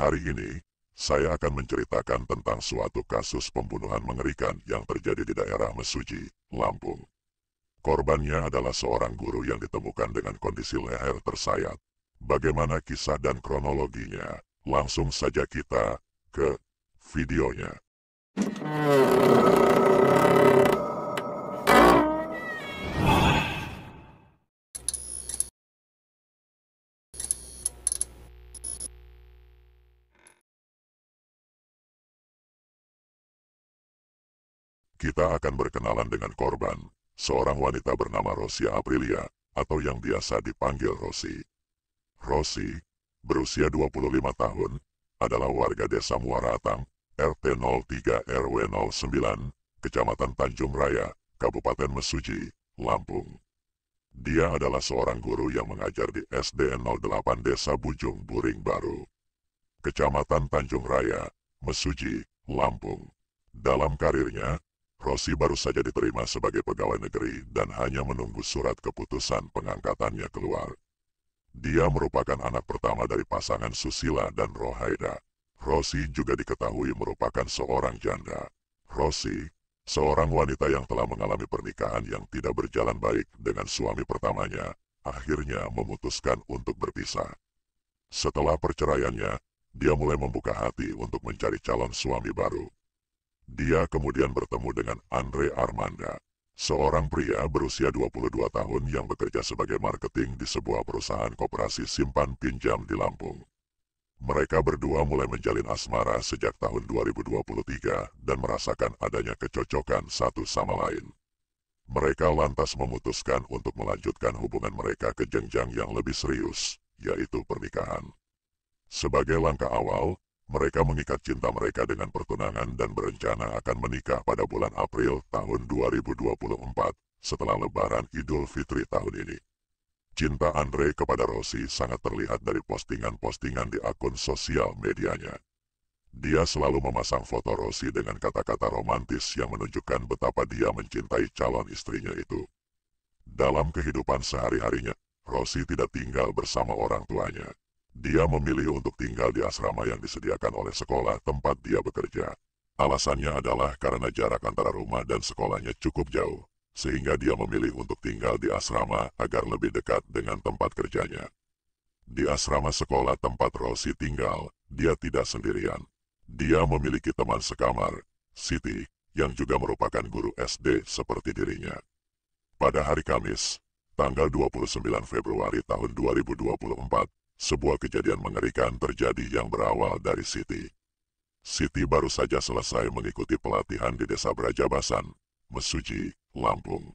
Hari ini, saya akan menceritakan tentang suatu kasus pembunuhan mengerikan yang terjadi di daerah Mesuji, Lampung. Korbannya adalah seorang guru yang ditemukan dengan kondisi leher tersayat. Bagaimana kisah dan kronologinya? Langsung saja kita ke videonya. Kita akan berkenalan dengan korban, seorang wanita bernama Rosia Aprilia, atau yang biasa dipanggil Rosi. Rosi, berusia 25 tahun, adalah warga desa Muaratang, RT 03 RW 09, Kecamatan Tanjung Raya, Kabupaten Mesuji, Lampung. Dia adalah seorang guru yang mengajar di SD 08 Desa Bujung Buring Baru, Kecamatan Tanjung Raya, Mesuji, Lampung. Dalam karirnya, Rosi baru saja diterima sebagai pegawai negeri dan hanya menunggu surat keputusan pengangkatannya keluar. Dia merupakan anak pertama dari pasangan Susila dan Rohaida. Rosi juga diketahui merupakan seorang janda. Rosi, seorang wanita yang telah mengalami pernikahan yang tidak berjalan baik dengan suami pertamanya, akhirnya memutuskan untuk berpisah. Setelah perceraiannya, dia mulai membuka hati untuk mencari calon suami baru. Dia kemudian bertemu dengan Andre Armanda, seorang pria berusia 22 tahun yang bekerja sebagai marketing di sebuah perusahaan koperasi simpan pinjam di Lampung. Mereka berdua mulai menjalin asmara sejak tahun 2023 dan merasakan adanya kecocokan satu sama lain. Mereka lantas memutuskan untuk melanjutkan hubungan mereka ke jenjang yang lebih serius, yaitu pernikahan. Sebagai langkah awal, mereka mengikat cinta mereka dengan pertunangan dan berencana akan menikah pada bulan April tahun 2024 setelah Lebaran Idul Fitri tahun ini. Cinta Andre kepada Rosi sangat terlihat dari postingan-postingan di akun sosial medianya. Dia selalu memasang foto Rosi dengan kata-kata romantis yang menunjukkan betapa dia mencintai calon istrinya itu. Dalam kehidupan sehari-harinya, Rosi tidak tinggal bersama orang tuanya. Dia memilih untuk tinggal di asrama yang disediakan oleh sekolah tempat dia bekerja. Alasannya adalah karena jarak antara rumah dan sekolahnya cukup jauh, sehingga dia memilih untuk tinggal di asrama agar lebih dekat dengan tempat kerjanya. Di asrama sekolah tempat Rosi tinggal, dia tidak sendirian. Dia memiliki teman sekamar, Siti, yang juga merupakan guru SD seperti dirinya. Pada hari Kamis, tanggal 29 Februari tahun 2024, sebuah kejadian mengerikan terjadi yang berawal dari Siti. Siti baru saja selesai mengikuti pelatihan di Desa Brajabasan, Mesuji, Lampung.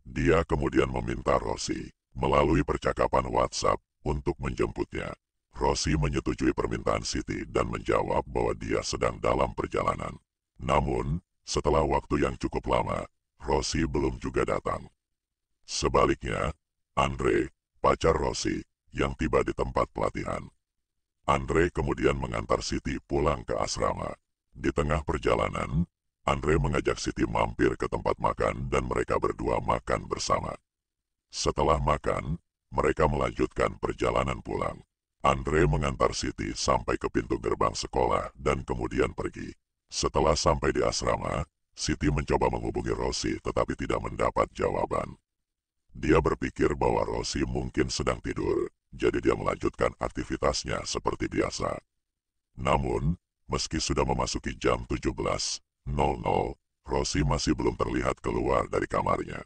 Dia kemudian meminta Rosi melalui percakapan WhatsApp untuk menjemputnya. Rosi menyetujui permintaan Siti dan menjawab bahwa dia sedang dalam perjalanan. Namun, setelah waktu yang cukup lama, Rosi belum juga datang. Sebaliknya, Andre, pacar Rosi, yang tiba di tempat pelatihan. Andre kemudian mengantar Siti pulang ke asrama. Di tengah perjalanan, Andre mengajak Siti mampir ke tempat makan dan mereka berdua makan bersama. Setelah makan, mereka melanjutkan perjalanan pulang. Andre mengantar Siti sampai ke pintu gerbang sekolah dan kemudian pergi. Setelah sampai di asrama, Siti mencoba menghubungi Rosi tetapi tidak mendapat jawaban. Dia berpikir bahwa Rosi mungkin sedang tidur, jadi dia melanjutkan aktivitasnya seperti biasa. Namun, meski sudah memasuki jam 17.00, Rosi masih belum terlihat keluar dari kamarnya.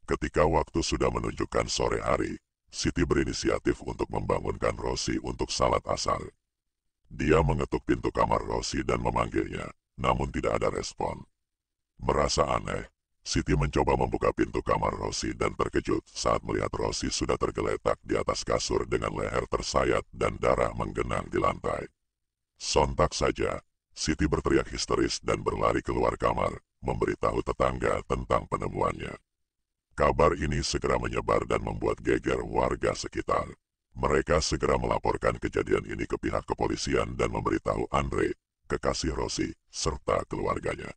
Ketika waktu sudah menunjukkan sore hari, Siti berinisiatif untuk membangunkan Rosi untuk salat asar. Dia mengetuk pintu kamar Rosi dan memanggilnya, namun tidak ada respon. Merasa aneh, Siti mencoba membuka pintu kamar Rosi dan terkejut saat melihat Rosi sudah tergeletak di atas kasur dengan leher tersayat dan darah menggenang di lantai. Sontak saja, Siti berteriak histeris dan berlari keluar kamar, memberitahu tetangga tentang penemuannya. Kabar ini segera menyebar dan membuat geger warga sekitar. Mereka segera melaporkan kejadian ini ke pihak kepolisian dan memberitahu Andre, kekasih Rosi, serta keluarganya.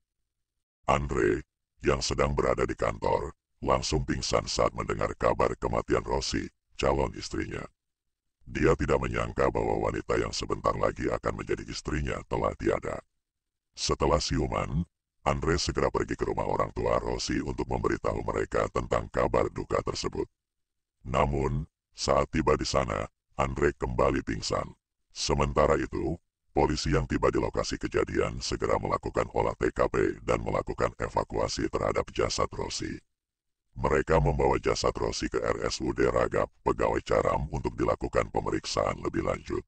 Andre, yang sedang berada di kantor, langsung pingsan saat mendengar kabar kematian Rosi, calon istrinya. Dia tidak menyangka bahwa wanita yang sebentar lagi akan menjadi istrinya telah tiada. Setelah siuman, Andre segera pergi ke rumah orang tua Rosi untuk memberitahu mereka tentang kabar duka tersebut. Namun, saat tiba di sana, Andre kembali pingsan. Sementara itu, polisi yang tiba di lokasi kejadian segera melakukan olah TKP dan melakukan evakuasi terhadap jasad Rosi. Mereka membawa jasad Rosi ke RSUD Ragap, Pegawai Caram untuk dilakukan pemeriksaan lebih lanjut.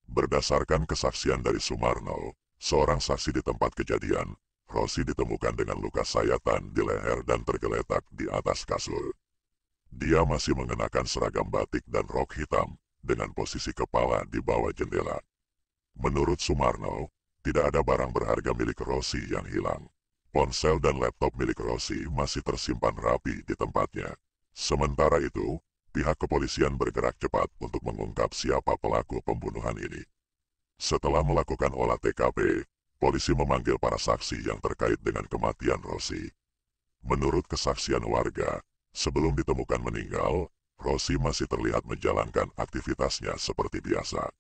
Berdasarkan kesaksian dari Sumarno, seorang saksi di tempat kejadian, Rosi ditemukan dengan luka sayatan di leher dan tergeletak di atas kasur. Dia masih mengenakan seragam batik dan rok hitam, dengan posisi kepala di bawah jendela. Menurut Sumarno, tidak ada barang berharga milik Rosi yang hilang. Ponsel dan laptop milik Rosi masih tersimpan rapi di tempatnya. Sementara itu, pihak kepolisian bergerak cepat untuk mengungkap siapa pelaku pembunuhan ini. Setelah melakukan olah TKP, polisi memanggil para saksi yang terkait dengan kematian Rosi. Menurut kesaksian warga, sebelum ditemukan meninggal, Rosi masih terlihat menjalankan aktivitasnya seperti biasa.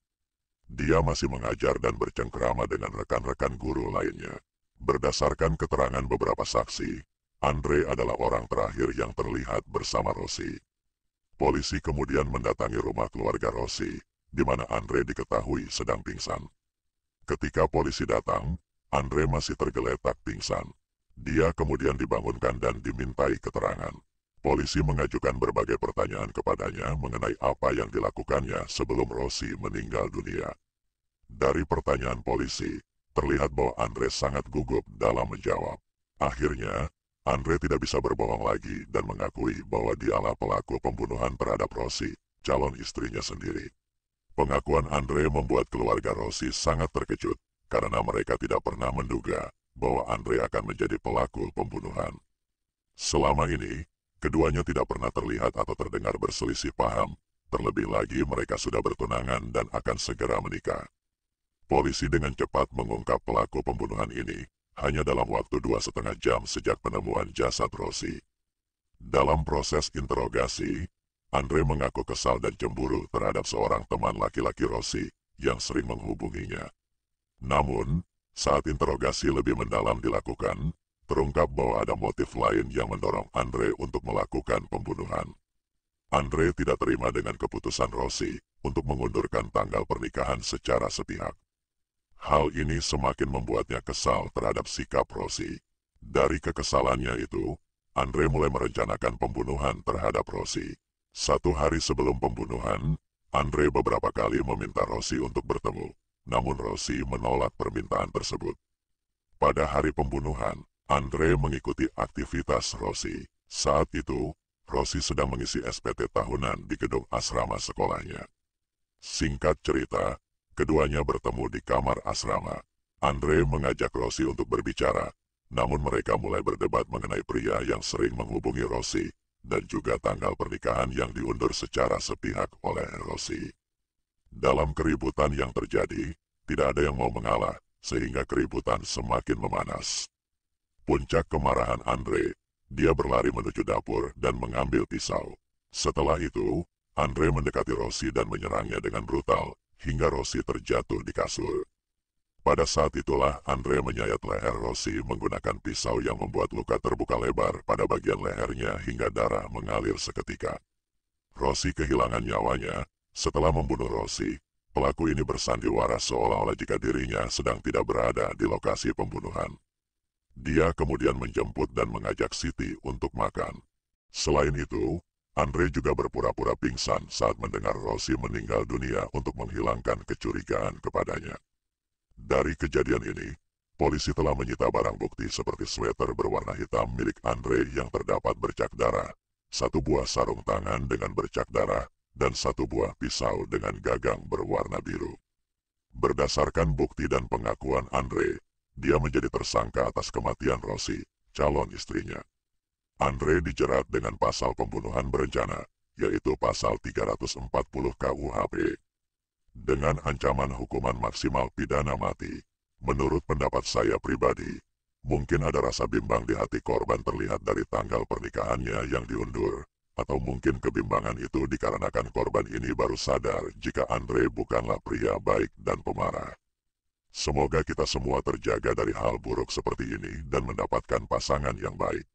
Dia masih mengajar dan bercengkrama dengan rekan-rekan guru lainnya. Berdasarkan keterangan beberapa saksi, Andre adalah orang terakhir yang terlihat bersama Rosi. Polisi kemudian mendatangi rumah keluarga Rosi, di mana Andre diketahui sedang pingsan. Ketika polisi datang, Andre masih tergeletak pingsan. Dia kemudian dibangunkan dan dimintai keterangan. Polisi mengajukan berbagai pertanyaan kepadanya mengenai apa yang dilakukannya sebelum Rosi meninggal dunia. Dari pertanyaan polisi, terlihat bahwa Andre sangat gugup dalam menjawab. Akhirnya, Andre tidak bisa berbohong lagi dan mengakui bahwa dialah pelaku pembunuhan terhadap Rosi, calon istrinya sendiri. Pengakuan Andre membuat keluarga Rosi sangat terkejut, karena mereka tidak pernah menduga bahwa Andre akan menjadi pelaku pembunuhan. Selama ini, keduanya tidak pernah terlihat atau terdengar berselisih paham, terlebih lagi mereka sudah bertunangan dan akan segera menikah. Polisi dengan cepat mengungkap pelaku pembunuhan ini, hanya dalam waktu 2,5 jam sejak penemuan jasad Rosi. Dalam proses interogasi, Andre mengaku kesal dan cemburu terhadap seorang teman laki-laki Rosi yang sering menghubunginya. Namun, saat interogasi lebih mendalam dilakukan, terungkap bahwa ada motif lain yang mendorong Andre untuk melakukan pembunuhan. Andre tidak terima dengan keputusan Rosi untuk mengundurkan tanggal pernikahan secara sepihak. Hal ini semakin membuatnya kesal terhadap sikap Rosi. Dari kekesalannya itu, Andre mulai merencanakan pembunuhan terhadap Rosi. 1 hari sebelum pembunuhan, Andre beberapa kali meminta Rosi untuk bertemu, namun Rosi menolak permintaan tersebut. Pada hari pembunuhan, Andre mengikuti aktivitas Rosi. Saat itu, Rosi sedang mengisi SPT tahunan di gedung asrama sekolahnya. Singkat cerita, keduanya bertemu di kamar asrama. Andre mengajak Rosi untuk berbicara, namun mereka mulai berdebat mengenai pria yang sering menghubungi Rosi, dan juga tanggal pernikahan yang diundur secara sepihak oleh Rosi. Dalam keributan yang terjadi, tidak ada yang mau mengalah, sehingga keributan semakin memanas. Puncak kemarahan Andre, dia berlari menuju dapur dan mengambil pisau. Setelah itu, Andre mendekati Rosi dan menyerangnya dengan brutal, hingga Rosi terjatuh di kasur. Pada saat itulah Andre menyayat leher Rosi menggunakan pisau yang membuat luka terbuka lebar pada bagian lehernya hingga darah mengalir seketika. Rosi kehilangan nyawanya. Setelah membunuh Rosi, pelaku ini bersandiwara seolah-olah jika dirinya sedang tidak berada di lokasi pembunuhan. Dia kemudian menjemput dan mengajak Siti untuk makan. Selain itu, Andre juga berpura-pura pingsan saat mendengar Rosi meninggal dunia untuk menghilangkan kecurigaan kepadanya. Dari kejadian ini, polisi telah menyita barang bukti seperti sweater berwarna hitam milik Andre yang terdapat bercak darah, 1 buah sarung tangan dengan bercak darah, dan 1 buah pisau dengan gagang berwarna biru. Berdasarkan bukti dan pengakuan Andre, dia menjadi tersangka atas kematian Rosi, calon istrinya. Andre dijerat dengan pasal pembunuhan berencana, yaitu pasal 340 KUHP. Dengan ancaman hukuman maksimal pidana mati. Menurut pendapat saya pribadi, mungkin ada rasa bimbang di hati korban terlihat dari tanggal pernikahannya yang diundur, Atau mungkin kebimbangan itu dikarenakan korban ini baru sadar jika Andre bukanlah pria baik dan pemarah. Semoga kita semua terjaga dari hal buruk seperti ini dan mendapatkan pasangan yang baik.